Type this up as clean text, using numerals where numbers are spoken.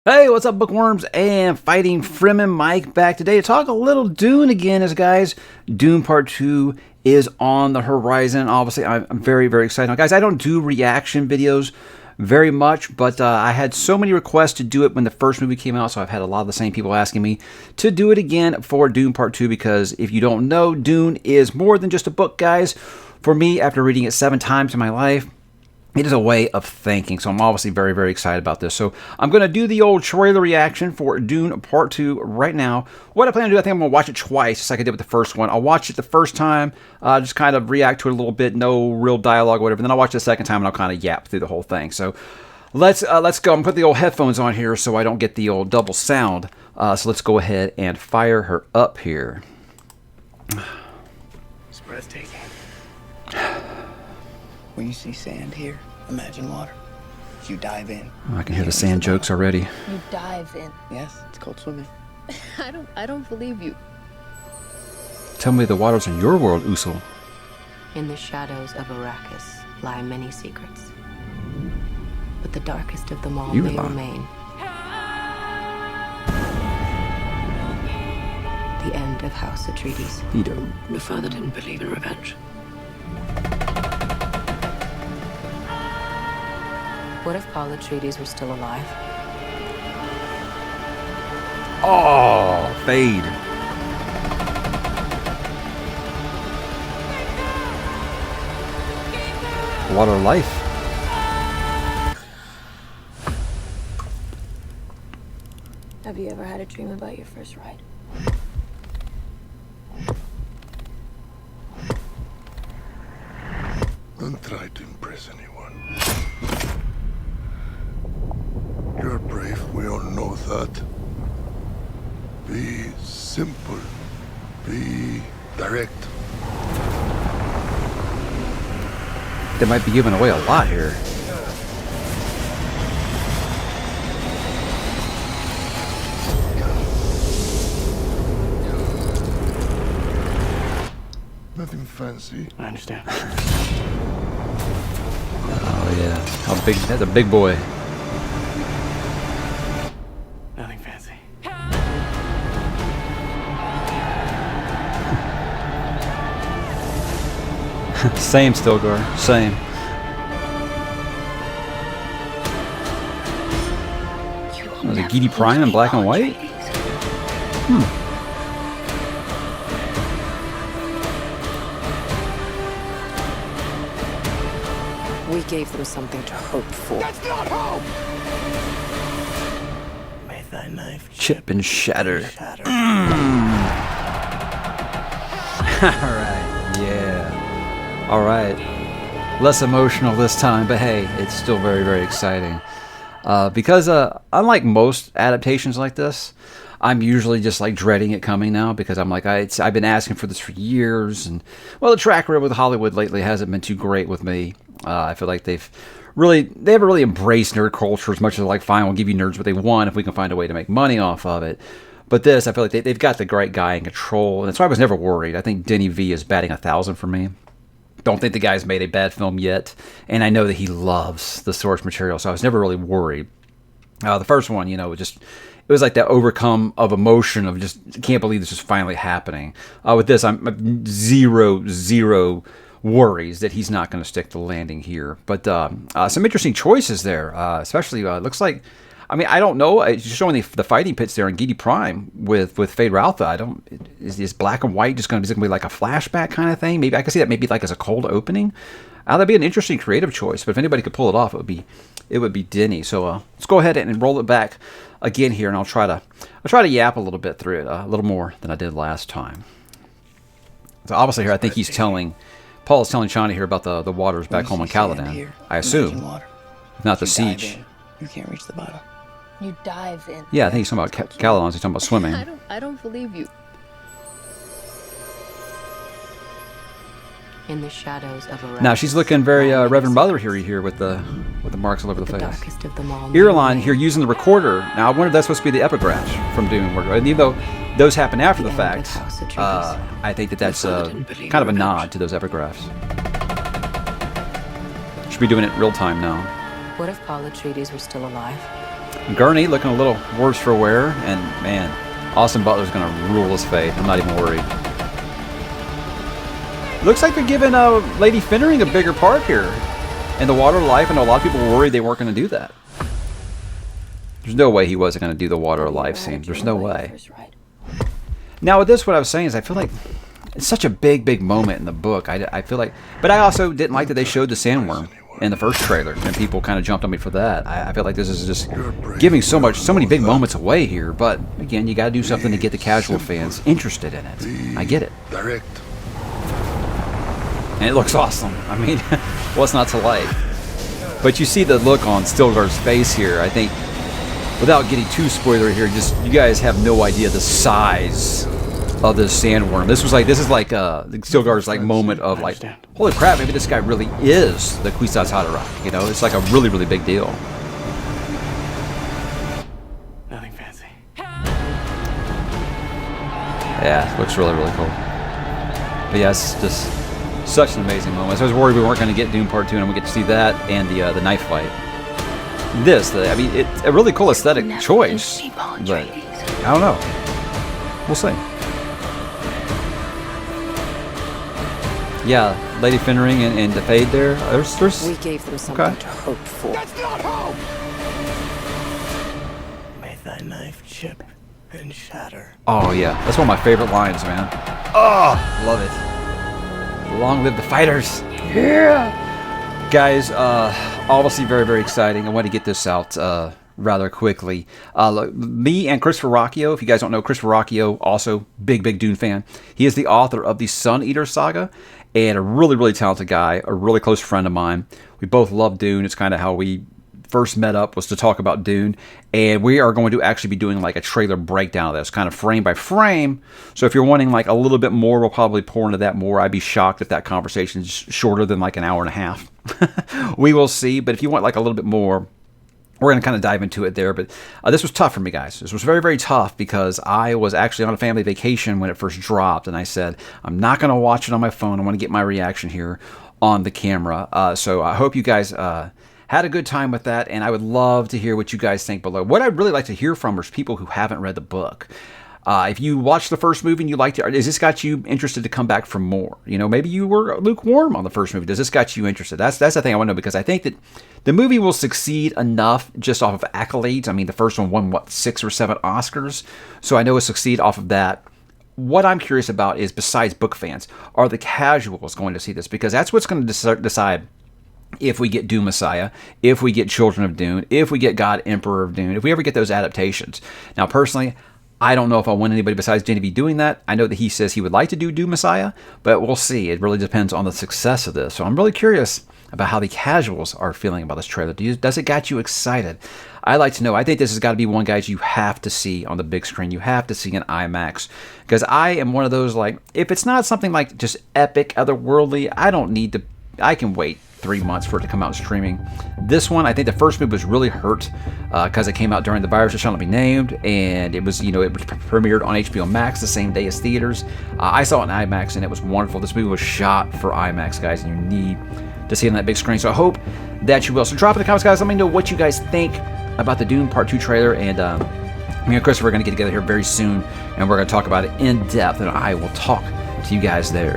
Hey, what's up, bookworms and fighting Fremen? Mike back today to talk a little Dune again, as guys. Dune Part 2 is on the horizon. Obviously, I'm very, very excited. Now, guys, I don't do reaction videos very much, but I had so many requests to do it when the first movie came out, so I've had a lot of the same people asking me to do it again for Dune Part 2, because if you don't know, Dune is more than just a book, guys. For me, after reading it 7 times in my life, it is a way of thinking, so I'm obviously very, very excited about this. So I'm going to do the old trailer reaction for Dune Part 2 right now. What I plan to do, I think I'm going to watch it twice, just like I did with the first one. I'll watch it the first time, just kind of react to it a little bit, no real dialogue or whatever. Then I'll watch it the second time, and I'll kind of yap through the whole thing. So let's go. I'm going to put the old headphones on here so I don't get the old double sound. So let's go ahead and fire her up here. It's breathtaking. When you see sand here, imagine water. You dive in. Oh, I can hear the sand jokes already. You dive in. Yes, it's called swimming. I don't believe you. Tell me the waters in your world, Usul. In the shadows of Arrakis lie many secrets. But the darkest of them all may remain. The end of House Atreides. You don't. Your father didn't believe in revenge. What if Paul Atreides were still alive? Oh, fade. Water of life. Have you ever had a dream about your first ride? Don't try to impress anyone. You're brave, we all know that. Be simple. Be direct. They might be giving away a lot here. Nothing fancy. I understand. Oh yeah, how big? That's a big boy. Nothing fancy. Same, Stilgar. Same. Was it Gidi Prime in black and white? We gave them something to hope for. That's not hope! May thy knife Chip and shatter. shatter. Alright, yeah. Alright. Less emotional this time, but hey, it's still very, very exciting. Because unlike most adaptations like this, I'm usually just like dreading it coming now, because I'm like, I've been asking for this for years, and well, the track record with Hollywood lately hasn't been too great with me. I feel like they haven't really embraced nerd culture as much as like, fine, we'll give you nerds what they want if we can find a way to make money off of it. But this, I feel like they've got the great guy in control, and that's why I was never worried. I think Denis V is batting 1,000 for me. Don't think the guy's made a bad film yet, and I know that he loves the source material, so I was never really worried. The first one, it was like that overcome of emotion of just can't believe this is finally happening. With this, I'm zero worries that he's not going to stick the landing here. But some interesting choices there, especially looks like. I mean, I don't know. It's just showing the fighting pits there in Gidi Prime with Fade Ralpha. Is black and white just going to be like a flashback kind of thing? Maybe I could see that maybe like as a cold opening. That'd be an interesting creative choice. But if anybody could pull it off, it would be Denny. So let's go ahead and roll it back again here, and I'll try to yap a little bit through it, a little more than I did last time. So obviously here, I think Paul is telling Chani here about the waters back home on Caladan. I assume, if not the siege. You can't reach the bottom. You dive in. Yeah, I think he's talking about Caladan. He's talking about swimming. I don't believe you. In the shadows of Arrakis. Now she's looking very Reverend Mother here with the marks all over the The face. darkest of them all. Irulan here using the recorder. Now I wonder if that's supposed to be the epigraphs from Dune. And even though those happen after the fact, I think that's kind of a nod to those epigraphs. Should be doing it real time now. What if Paul Atreides were still alive? Gurney looking a little worse for wear, and man, Austin Butler's going to rule his fate. I'm not even worried. Looks like they're giving Lady Finnering a bigger part here in the Water of Life. I know a lot of people were worried they weren't going to do that. There's no way he wasn't going to do the Water of Life scene. There's no way. Now with this, what I was saying is I feel like it's such a big moment in the book. I feel like, but I also didn't like that they showed the sandworm in the first trailer, and people kind of jumped on me for that. I feel like this is just giving so many big moments away here. But again, you got to do something to get the casual fans interested in it. I get it. Direct. And it looks awesome. I mean, what's not to like? But you see the look on Stilgar's face here. I think, without getting too spoilery here, just you guys have no idea the size of this sandworm. This is like Stilgar's like moment of like, holy crap, maybe this guy really is the Kwisatz Haderach. You know, it's like a really big deal. Nothing fancy. Yeah, it looks really cool. But yeah, it's just such an amazing moment. So I was worried we weren't going to get Dune Part 2, and we get to see that and the knife fight. I mean, it's a really cool aesthetic choice, but I don't know. We'll see. Yeah, Lady Finnering and the Fade there. There's We gave them something to hope for. That's not hope! May thy knife chip and shatter. Oh yeah, that's one of my favorite lines, man. Oh, love it. Long live the fighters. Yeah. Guys, obviously very exciting. I want to get this out rather quickly. Look, me and Christopher Rocchio, if you guys don't know, Christopher Rocchio, also big Dune fan. He is the author of the Sun Eater saga, and a really talented guy, a really close friend of mine. We both love Dune. It's kind of how we first met up, was to talk about Dune, and we are going to actually be doing like a trailer breakdown of this, kind of frame by frame. So if you're wanting like a little bit more, we'll probably pour into that more. I'd be shocked if that conversation is shorter than like an hour and a half. We will see, but if you want like a little bit more, we're going to kind of dive into it there. But this was tough for me, guys. This was very tough because I was actually on a family vacation when it first dropped, and I said, I'm not going to watch it on my phone. I want to get my reaction here on the camera. So I hope you guys had a good time with that, and I would love to hear what you guys think below. What I'd really like to hear from is people who haven't read the book. If you watched the first movie and you liked it, has this got you interested to come back for more? You know, maybe you were lukewarm on the first movie. Does this got you interested? That's the thing I want to know, because I think that the movie will succeed enough just off of accolades. I mean, the first one won, 6 or 7 Oscars? So I know it'll succeed off of that. What I'm curious about is, besides book fans, are the casuals going to see this? Because that's what's going to decide if we get Dune Messiah, if we get Children of Dune, if we get God Emperor of Dune, if we ever get those adaptations. Now, personally, I don't know if I want anybody besides Denis doing that. I know that he says he would like to do Dune Messiah, but we'll see. It really depends on the success of this. So I'm really curious about how the casuals are feeling about this trailer. Does it got you excited? I'd like to know. I think this has got to be one, guys, you have to see on the big screen. You have to see in IMAX. Because I am one of those, like, if it's not something like just epic, otherworldly, I don't need to, I can wait 3 months for it to come out streaming. This one, I think the first movie was really hurt because it came out during The Virus That Shall Not Be Named, and it was, it was premiered on HBO Max the same day as theaters. I saw it in IMAX, and it was wonderful. This movie was shot for IMAX, guys, and you need to see it on that big screen. So I hope that you will. So drop in the comments, guys. Let me know what you guys think about the Dune Part 2 trailer, and me and Christopher are going to get together here very soon, and we're going to talk about it in depth, and I will talk to you guys there.